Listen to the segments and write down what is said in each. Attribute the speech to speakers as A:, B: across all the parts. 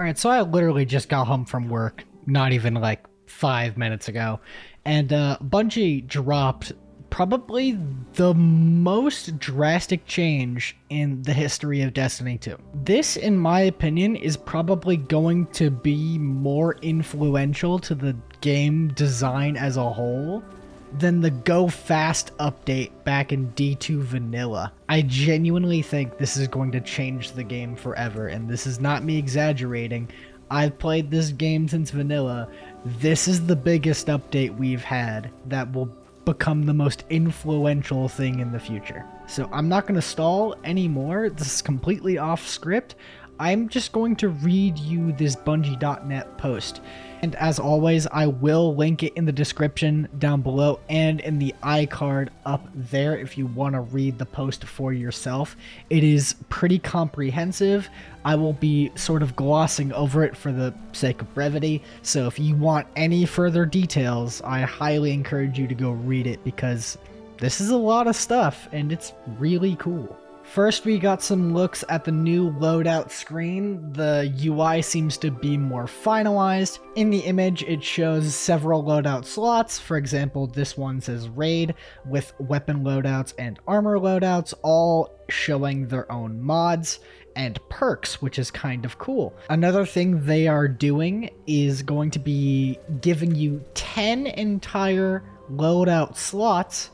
A: Alright, so I literally just got home from work, not even like 5 minutes ago, and Bungie dropped probably the most drastic change in the history of Destiny 2. This, in my opinion, is probably going to be more influential to the game design as a whole than the Go Fast update back in D2 Vanilla. I genuinely think this is going to change the game forever, and this is not me exaggerating. I've played this game since Vanilla. This is the biggest update we've had that will become the most influential thing in the future. So I'm not going to stall anymore. This is completely off script. I'm just going to read you this Bungie.net post. And as always, I will link it in the description down below and in the iCard up there if you want to read the post for yourself. It is pretty comprehensive. I will be sort of glossing over it for the sake of brevity. So if you want any further details, I highly encourage you to go read it because this is a lot of stuff and it's really cool. First, we got some looks at the new loadout screen. The UI seems to be more finalized. In the image, it shows several loadout slots. For example, this one says Raid with weapon loadouts and armor loadouts, all showing their own mods and perks, which is kind of cool. Another thing they are doing is going to be giving you 10 entire loadout slots,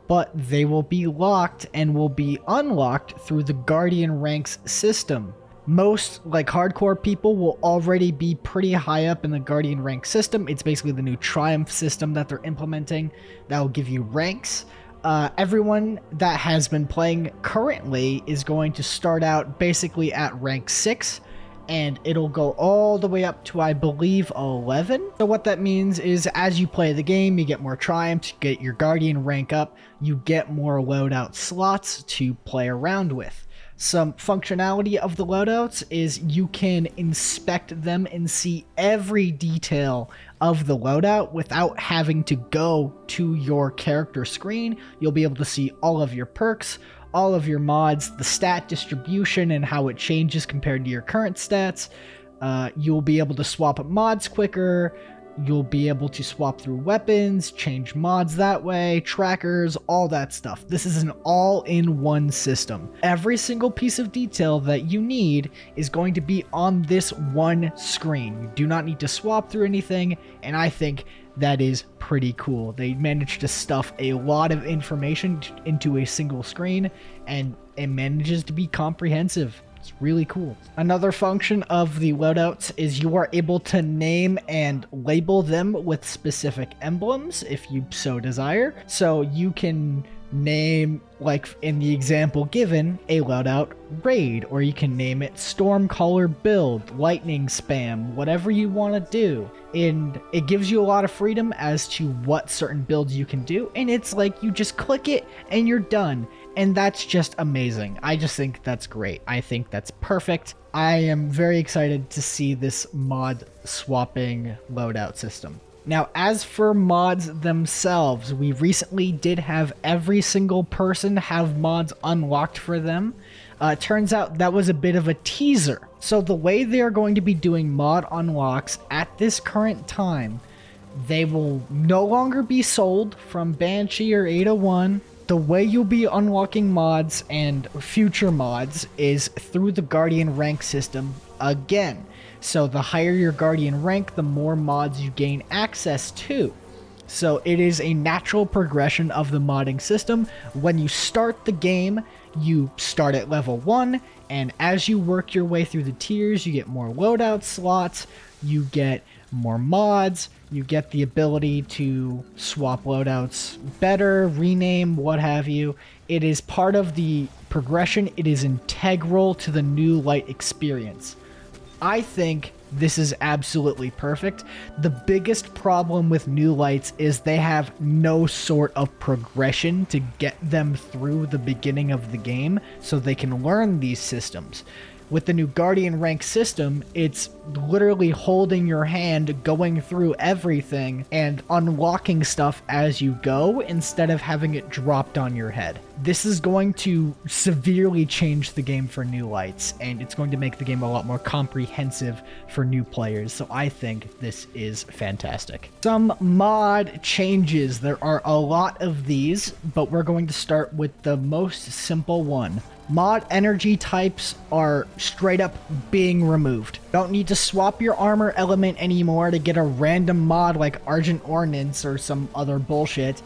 A: but they will be locked and will be unlocked through the Guardian ranks system. Most hardcore people will already be pretty high up in the Guardian rank system. It's basically the new Triumph system that they're implementing that will give you ranks. Everyone that has been playing currently is going to start out basically at rank 6, and it'll go all the way up to, I believe, 11. So what that means is as you play the game, you get more triumphs, you get your Guardian rank up, you get more loadout slots to play around with. Some functionality of the loadouts is you can inspect them and see every detail of the loadout without having to go to your character screen. You'll be able to see all of your perks, all of your mods, the stat distribution and how it changes compared to your current stats. You'll be able to swap mods quicker. You'll be able to swap through weapons, change mods that way, trackers, all that stuff. This is an all-in-one system. Every single piece of detail that you need is going to be on this one screen. You do not need to swap through anything, and I think that is pretty cool. They managed to stuff a lot of information into a single screen, and it manages to be comprehensive. It's really cool. Another function of the loadouts is you are able to name and label them with specific emblems if you so desire. So you can name, like in the example given, a loadout Raid, or you can name it Stormcaller Build, Lightning Spam, whatever you want to do. And it gives you a lot of freedom as to what certain builds you can do, and it's like you just click it and you're done. And that's just amazing. I just think that's great. I think that's perfect. I am very excited to see this mod swapping loadout system. Now, as for mods themselves, we recently did have every single person have mods unlocked for them. Turns out that was a bit of a teaser. So the way they are going to be doing mod unlocks at this current time, they will no longer be sold from Banshee or 801. The way you'll be unlocking mods and future mods is through the Guardian rank system again. So the higher your Guardian rank, the more mods you gain access to. So it is a natural progression of the modding system. When you start the game, you start at level 1, and as you work your way through the tiers, you get more loadout slots, you get more mods, you get the ability to swap loadouts better, rename, what have you. It is part of the progression. It is integral to the new light experience. I think this is absolutely perfect. The biggest problem with new lights is they have no sort of progression to get them through the beginning of the game so they can learn these systems. With the new Guardian rank system, it's literally holding your hand, going through everything, and unlocking stuff as you go instead of having it dropped on your head. This is going to severely change the game for new lights, and it's going to make the game a lot more comprehensive for new players, so I think this is fantastic. Some mod changes. There are a lot of these, but we're going to start with the most simple one. Mod energy types are straight up being removed. Don't need to swap your armor element anymore to get a random mod like Argent Ordnance or some other bullshit.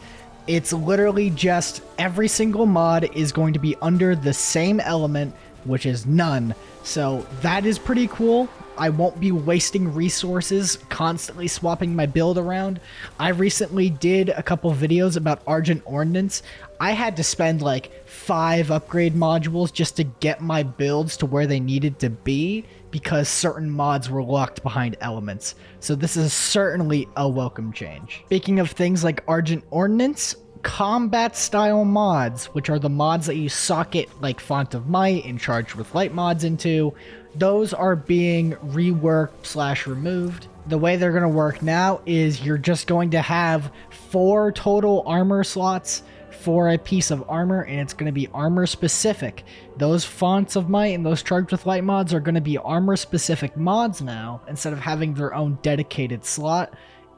A: It's literally just every single mod is going to be under the same element, which is none. So that is pretty cool. I won't be wasting resources constantly swapping my build around. I recently did a couple videos about Argent Ordnance. I had to spend like 5 upgrade modules just to get my builds to where they needed to be because certain mods were locked behind elements. So this is certainly a welcome change. Speaking of things like Argent Ordnance, combat style mods, which are the mods that you socket like Font of Might and Charged with Light mods into, those are being reworked / removed. The way they're going to work now is you're just going to have 4 total armor slots for a piece of armor, and it's going to be armor specific. Those Fonts of Might and those Charged with Light mods are going to be armor specific mods now, instead of having their own dedicated slot,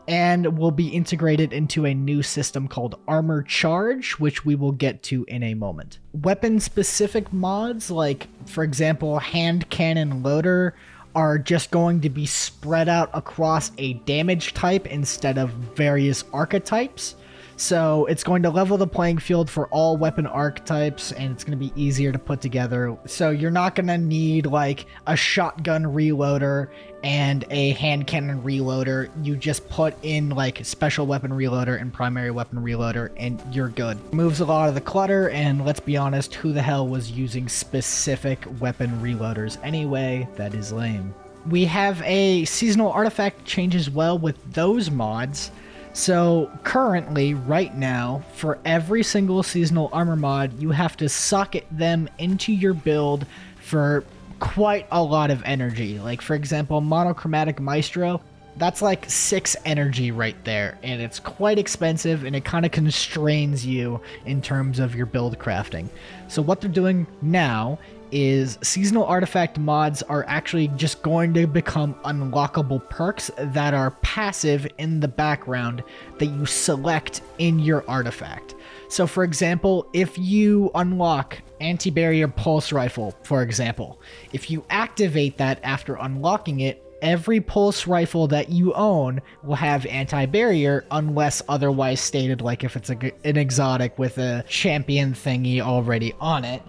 A: and will be integrated into a new system called Armor Charge, which we will get to in a moment. Weapon-specific mods, like, for example, Hand Cannon Loader, are just going to be spread out across a damage type instead of various archetypes. So it's going to level the playing field for all weapon archetypes, and it's going to be easier to put together. So you're not going to need like a shotgun reloader and a hand cannon reloader. You just put in like special weapon reloader and primary weapon reloader and you're good. Moves a lot of the clutter, and let's be honest, who the hell was using specific weapon reloaders anyway? That is lame. We have a seasonal artifact change as well with those mods. So currently, right now, for every single seasonal armor mod, you have to socket them into your build for quite a lot of energy. Like, for example, Monochromatic Maestro, that's like 6 energy right there, and it's quite expensive, and it kind of constrains you in terms of your build crafting. So what they're doing now is seasonal artifact mods are actually just going to become unlockable perks that are passive in the background that you select in your artifact. So for example, if you unlock Anti-Barrier Pulse Rifle, for example, if you activate that after unlocking it, every pulse rifle that you own will have anti-barrier unless otherwise stated, like if it's an exotic with a champion thingy already on it,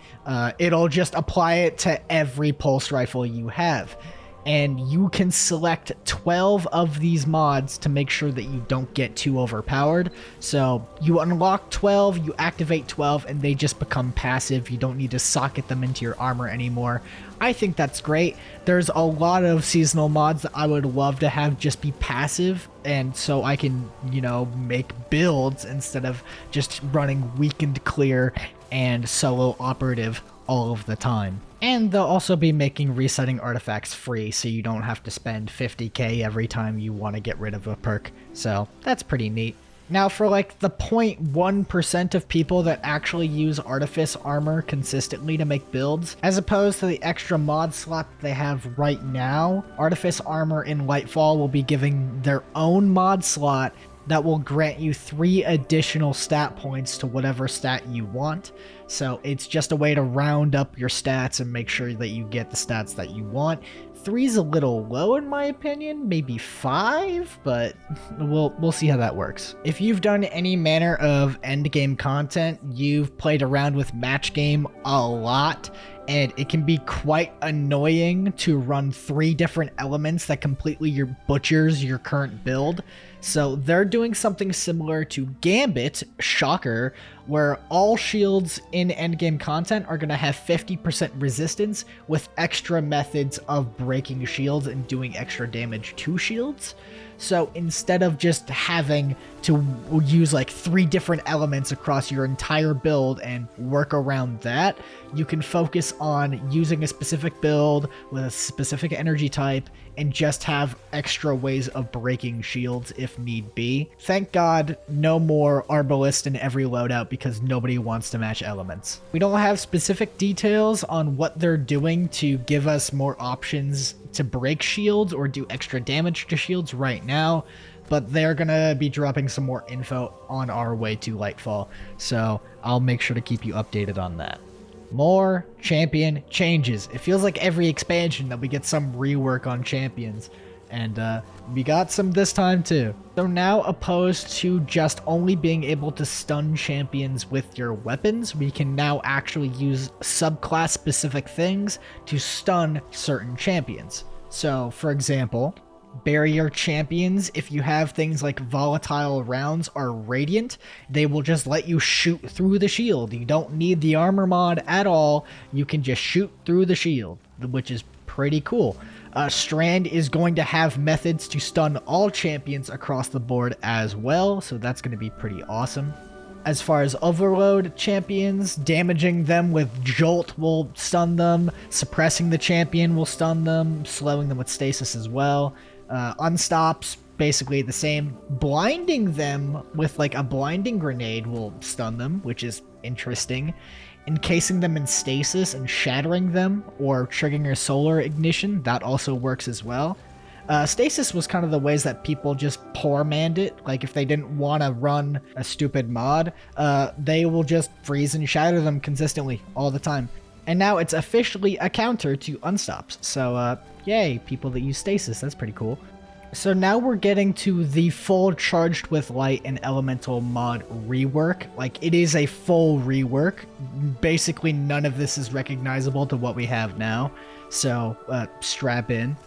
A: it'll just apply it to every pulse rifle you have. And you can select 12 of these mods to make sure that you don't get too overpowered. So you unlock 12, you activate 12, and they just become passive. You don't need to socket them into your armor anymore. I think that's great. There's a lot of seasonal mods that I would love to have just be passive, and so I can, you know, make builds instead of just running weakened clear and solo operative all of the time. And they'll also be making resetting artifacts free, so you don't have to spend 50k every time you want to get rid of a perk. So that's pretty neat. Now for like the 0.1% of people that actually use Artifice Armor consistently to make builds, as opposed to the extra mod slot they have right now, Artifice Armor in Lightfall will be giving their own mod slot that will grant you 3 additional stat points to whatever stat you want. So it's just a way to round up your stats and make sure that you get the stats that you want. 3 is a little low in my opinion, maybe 5, but we'll see how that works. If you've done any manner of endgame content, you've played around with match game a lot, and it can be quite annoying to run 3 different elements that completely butchers your current build. So they're doing something similar to Gambit, shocker, where all shields in endgame content are going to have 50% resistance with extra methods of breaking shields and doing extra damage to shields. So instead of just having to use like 3 different elements across your entire build and work around that, you can focus on using a specific build with a specific energy type and just have extra ways of breaking shields if need be. Thank God, no more Arbalist in every loadout because nobody wants to match elements. We don't have specific details on what they're doing to give us more options to break shields or do extra damage to shields right now, but they're gonna be dropping some more info on our way to Lightfall, so I'll make sure to keep you updated on that. More champion changes. It feels like every expansion that we get some rework on champions, and we got some this time too. So now, opposed to just only being able to stun champions with your weapons, we can now actually use subclass specific things to stun certain champions. So for example, barrier champions, if you have things like volatile rounds or radiant, they will just let you shoot through the shield. You don't need the armor mod at all. You can just shoot through the shield, which is pretty cool. Strand is going to have methods to stun all champions across the board as well, so that's going to be pretty awesome. As far as overload champions, damaging them with jolt will stun them, suppressing the champion will stun them, slowing them with stasis as well. Unstops, basically the same. Blinding them with like a blinding grenade will stun them, which is interesting. Encasing them in stasis and shattering them or triggering a solar ignition, that also works as well. Stasis was kind of the ways that people just poor manned it. Like if they didn't want to run a stupid mod, they will just freeze and shatter them consistently all the time. And now it's officially a counter to unstops. So yay, people that use stasis, that's pretty cool. So now we're getting to the full Charged with Light and Elemental mod rework. Like, it is a full rework. Basically, none of this is recognizable to what we have now. So, strap in.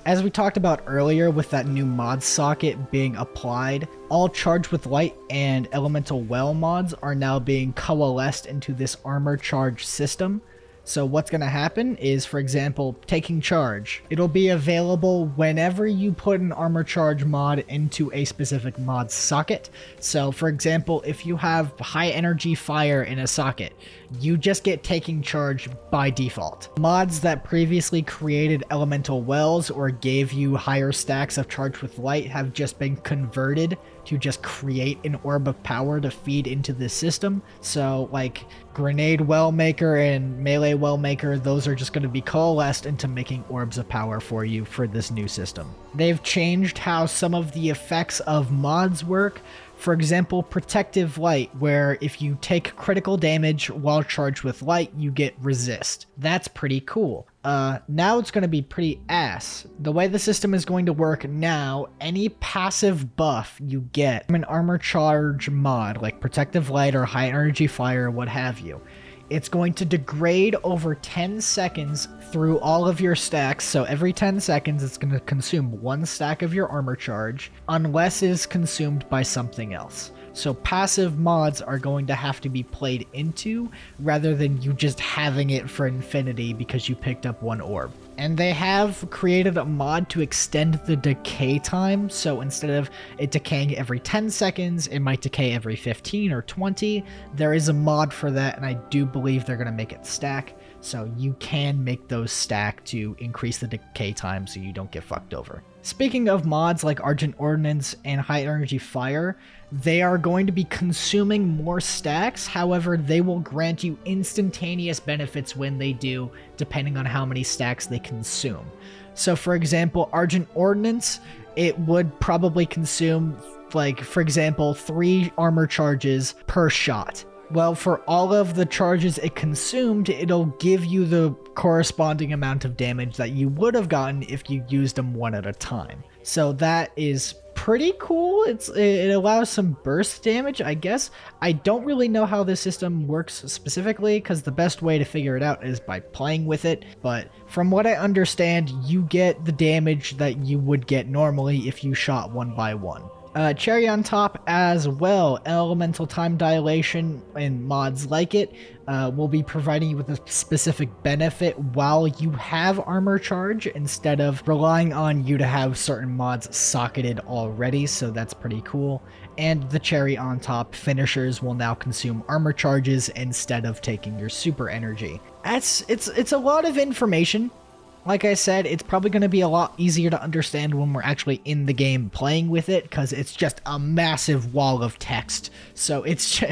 A: As we talked about earlier with that new mod socket being applied, all Charged with Light and Elemental Well mods are now being coalesced into this armor charge system. So what's going to happen is, for example, taking charge. It'll be available whenever you put an armor charge mod into a specific mod socket. So for example, if you have high energy fire in a socket, you just get taking charge by default. Mods that previously created elemental wells or gave you higher stacks of charge with light have just been converted to just create an orb of power to feed into the system. So like grenade well maker and melee well maker, those are just going to be coalesced into making orbs of power for you for this new system. They've changed how some of the effects of mods work. For example, Protective Light, where if you take critical damage while charged with light, you get resist. That's pretty cool. Now it's going to be pretty ass. The way the system is going to work now, any passive buff you get from an armor charge mod, like Protective Light or High Energy Fire, what have you, it's going to degrade over 10 seconds through all of your stacks. So every 10 seconds, it's going to consume 1 stack of your armor charge, unless it is consumed by something else. So passive mods are going to have to be played into, rather than you just having it for infinity because you picked up 1 orb. And they have created a mod to extend the decay time, so instead of it decaying every 10 seconds, it might decay every 15 or 20. There is a mod for that, and I do believe they're going to make it stack, so you can make those stack to increase the decay time so you don't get fucked over. Speaking of mods like Argent Ordnance and High Energy Fire, they are going to be consuming more stacks. However, they will grant you instantaneous benefits when they do, depending on how many stacks they consume. So for example, Argent Ordnance, it would probably consume, like, for example, 3 armor charges per shot. Well, for all of the charges it consumed, it'll give you the corresponding amount of damage that you would have gotten if you used them one at a time. So that is pretty cool. It allows some burst damage, I guess. I don't really know how this system works specifically, because the best way to figure it out is by playing with it. But from what I understand, you get the damage that you would get normally if you shot 1 by 1. Cherry on top as well, elemental time dilation and mods like it will be providing you with a specific benefit while you have armor charge instead of relying on you to have certain mods socketed already, so that's pretty cool. And the cherry on top, finishers will now consume armor charges instead of taking your super energy. It's a lot of information. Like I said, it's probably going to be a lot easier to understand when we're actually in the game playing with it, because it's just a massive wall of text. So it's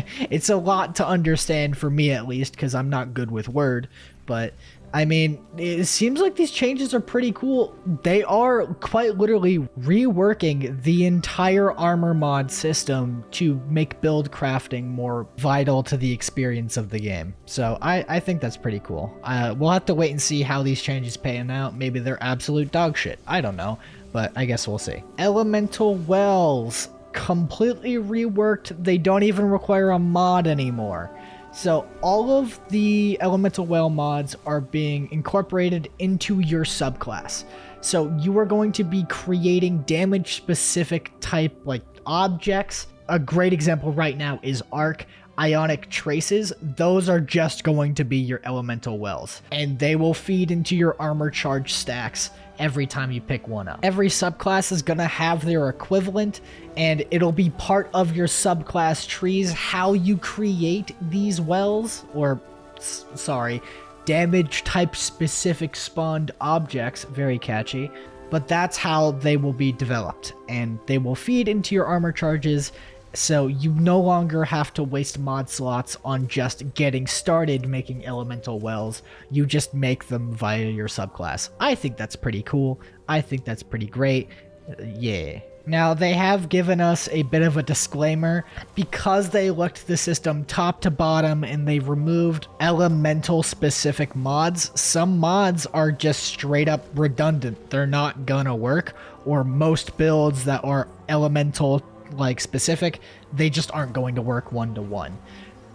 A: a lot to understand for me, at least, because I'm not good with Word. But I mean, it seems like these changes are pretty cool. They are quite literally reworking the entire armor mod system to make build crafting more vital to the experience of the game. So I think that's pretty cool. We'll have to wait and see how these changes pan out. Maybe they're absolute dog shit. I don't know, but I guess we'll see. Elemental wells, completely reworked. They don't even require a mod anymore. So all of the elemental well mods are being incorporated into your subclass. So you are going to be creating damage specific type like objects. A great example right now is arc, ionic traces. Those are just going to be your elemental wells, and they will feed into your armor charge stacks every time you pick one up. Every subclass is gonna have their equivalent, and it'll be part of your subclass trees how you create these wells, or sorry, damage type specific spawned objects. Very catchy. But that's how they will be developed, and they will feed into your armor charges. So you no longer have to waste mod slots on just getting started making elemental wells. You just make them via your subclass. I think that's pretty cool. I think that's pretty great. Yeah. Now, they have given us a bit of a disclaimer because they looked the system top to bottom and they removed elemental specific mods. Some mods are just straight up redundant. They're not gonna work, or most builds that are elemental like specific, they just aren't going to work one-to-one.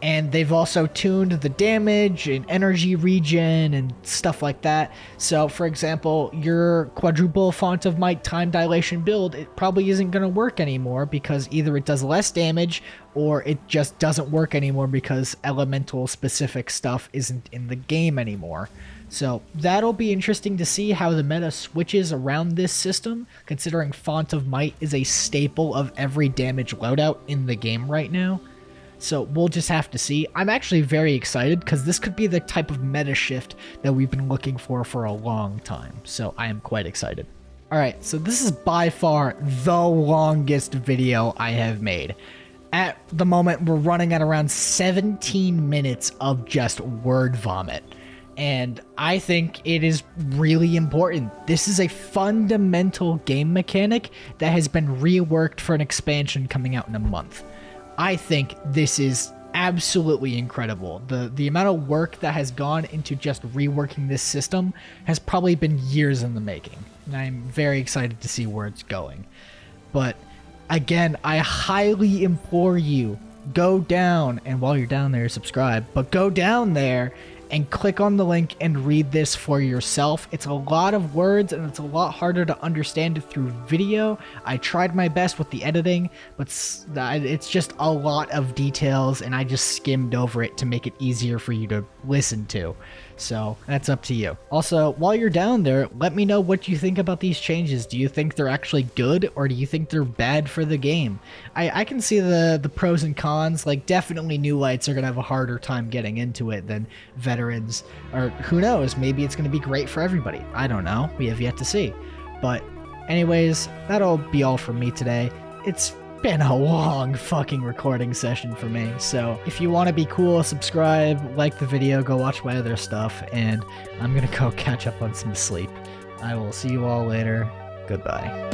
A: And they've also tuned the damage and energy regen and stuff like that. So for example, your quadruple font of might time dilation build, it probably isn't going to work anymore because either it does less damage or it just doesn't work anymore because elemental specific stuff isn't in the game anymore. So that'll be interesting to see how the meta switches around this system, considering Font of Might is a staple of every damage loadout in the game right now. So we'll just have to see. I'm actually very excited because this could be the type of meta shift that we've been looking for a long time. So I am quite excited. Alright, so this is by far the longest video I have made. At the moment, we're running at around 17 minutes of just word vomit. And I think it is really important. This is a fundamental game mechanic that has been reworked for an expansion coming out in a month. I think this is absolutely incredible. The amount of work that has gone into just reworking this system has probably been years in the making. And I'm very excited to see where it's going. But again, I highly implore you, go down, and while you're down there, subscribe, but go down there and click on the link and read this for yourself. It's a lot of words and it's a lot harder to understand through video. I tried my best with the editing, but it's just a lot of details and I just skimmed over it to make it easier for you to listen to. So that's up to you. Also, while you're down there, let me know what you think about these changes. Do you think they're actually good or do you think they're bad for the game? I can see the pros and cons. Like, definitely new lights are going to have a harder time getting into it than veterans, or who knows, maybe it's going to be great for everybody. I don't know. We have yet to see. But anyways, that'll be all from me today. It's been a long fucking recording session for me, so if you want to be cool, subscribe, like the video, go watch my other stuff, and I'm gonna go catch up on some sleep. I will see you all later. Goodbye.